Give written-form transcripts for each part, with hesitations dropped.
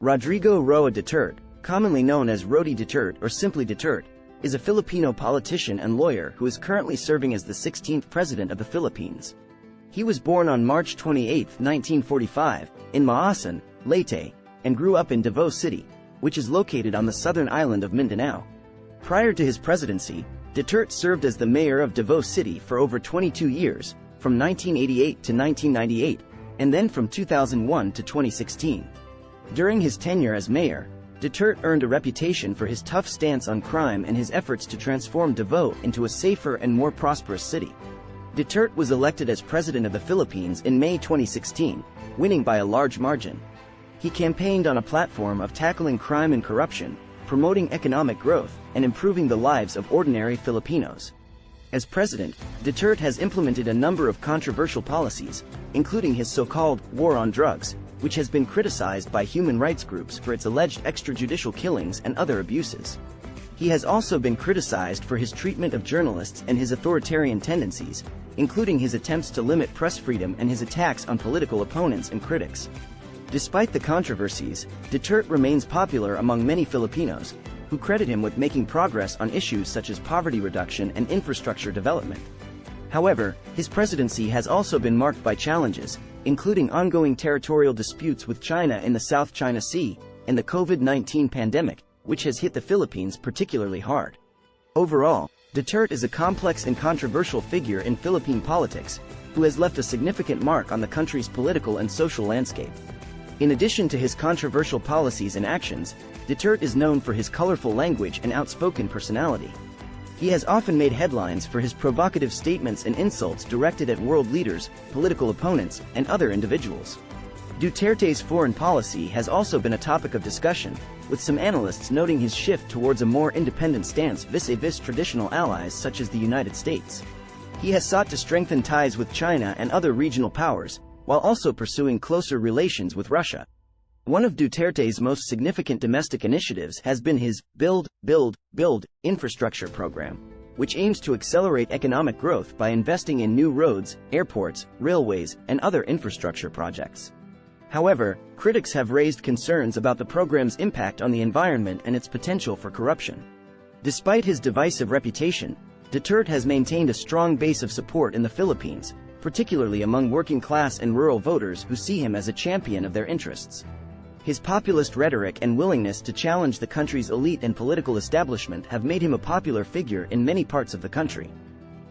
RodrigoRoaDuterte, commonly known as Rodi Duterte or simply Duterte, is a Filipino politician and lawyer who is currently serving as the 16th President of the Philippines. He was born on March 28, 1945, in Maasin, Leyte, and grew up in Davao City, which is located on the southern island of Mindanao. Prior to his presidency, Duterte served as the mayor of Davao City for over 22 years, from 1988 to 1998, and then from 2001 to 2016. During his tenure as mayor, Duterte earned a reputation for his tough stance on crime and his efforts to transform Davao into a safer and more prosperous city. Duterte was elected as President of the Philippines in May 2016, winning by a large margin. He campaigned on a platform of tackling crime and corruption, promoting economic growth, and improving the lives of ordinary Filipinos. As president, Duterte has implemented a number of controversial policies, including his so-called war on drugs, which has been criticized by human rights groups for its alleged extrajudicial killings and other abuses. He has also been criticized for his treatment of journalists and his authoritarian tendencies, including his attempts to limit press freedom and his attacks on political opponents and critics. Despite the controversies, Duterte remains popular among many Filipinos, who credit him with making progress on issues such as poverty reduction and infrastructure development. However, his presidency has also been marked by challenges, including ongoing territorial disputes with China in the South China Sea, and the COVID-19 pandemic, which has hit the Philippines particularly hard. Overall, Duterte is a complex and controversial figure in Philippine politics, who has left a significant mark on the country's political and social landscape. In addition to his controversial policies and actions, Duterte is known for his colorful language and outspoken personality. He has often made headlines for his provocative statements and insults directed at world leaders, political opponents, and other individuals. Duterte's foreign policy has also been a topic of discussion, with some analysts noting his shift towards a more independent stance vis-a-vis traditional allies such as the United States. He has sought to strengthen ties with China and other regional powers, while also pursuing closer relations with Russia. One of Duterte's most significant domestic initiatives has been his Build, Build, Build infrastructure program, which aims to accelerate economic growth by investing in new roads, airports, railways, and other infrastructure projects. However, critics have raised concerns about the program's impact on the environment and its potential for corruption. Despite his divisive reputation, Duterte has maintained a strong base of support in the Philippines, particularly among working-class and rural voters who see him as a champion of their interests. His populist rhetoric and willingness to challenge the country's elite and political establishment have made him a popular figure in many parts of the country.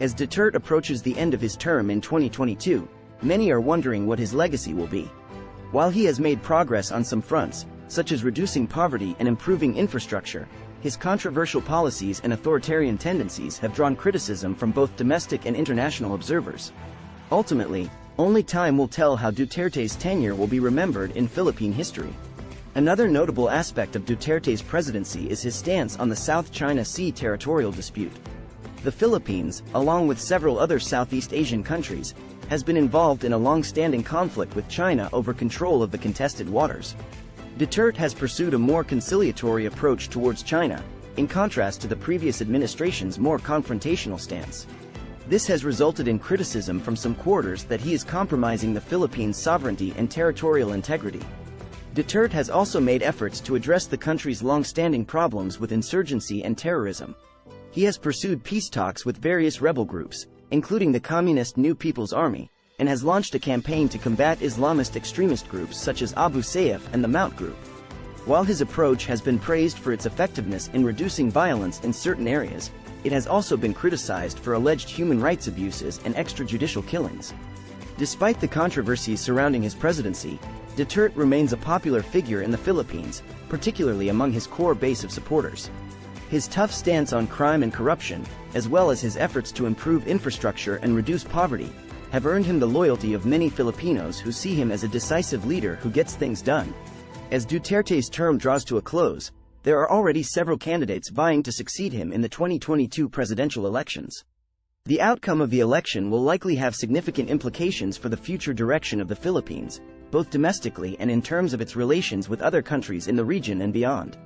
As Duterte approaches the end of his term in 2022, many are wondering what his legacy will be. While he has made progress on some fronts, such as reducing poverty and improving infrastructure, his controversial policies and authoritarian tendencies have drawn criticism from both domestic and international observers. Ultimately, only time will tell how Duterte's tenure will be remembered in Philippine history. Another notable aspect of Duterte's presidency is his stance on the South China Sea territorial dispute. The Philippines, along with several other Southeast Asian countries, has been involved in a long-standing conflict with China over control of the contested waters. Duterte has pursued a more conciliatory approach towards China, in contrast to the previous administration's more confrontational stance. This has resulted in criticism from some quarters that he is compromising the Philippines' sovereignty and territorial integrity. Duterte has also made efforts to address the country's long-standing problems with insurgency and terrorism. He has pursued peace talks with various rebel groups, including the Communist New People's Army, and has launched a campaign to combat Islamist extremist groups such as Abu Sayyaf and the Mount Group. While his approach has been praised for its effectiveness in reducing violence in certain areas, it has also been criticized for alleged human rights abuses and extrajudicial killings. Despite the controversies surrounding his presidency, Duterte remains a popular figure in the Philippines, particularly among his core base of supporters. His tough stance on crime and corruption, as well as his efforts to improve infrastructure and reduce poverty, have earned him the loyalty of many Filipinos who see him as a decisive leader who gets things done. As Duterte's term draws to a close, there are already several candidates vying to succeed him in the 2022 presidential elections. The outcome of the election will likely have significant implications for the future direction of the Philippines, both domestically and in terms of its relations with other countries in the region and beyond.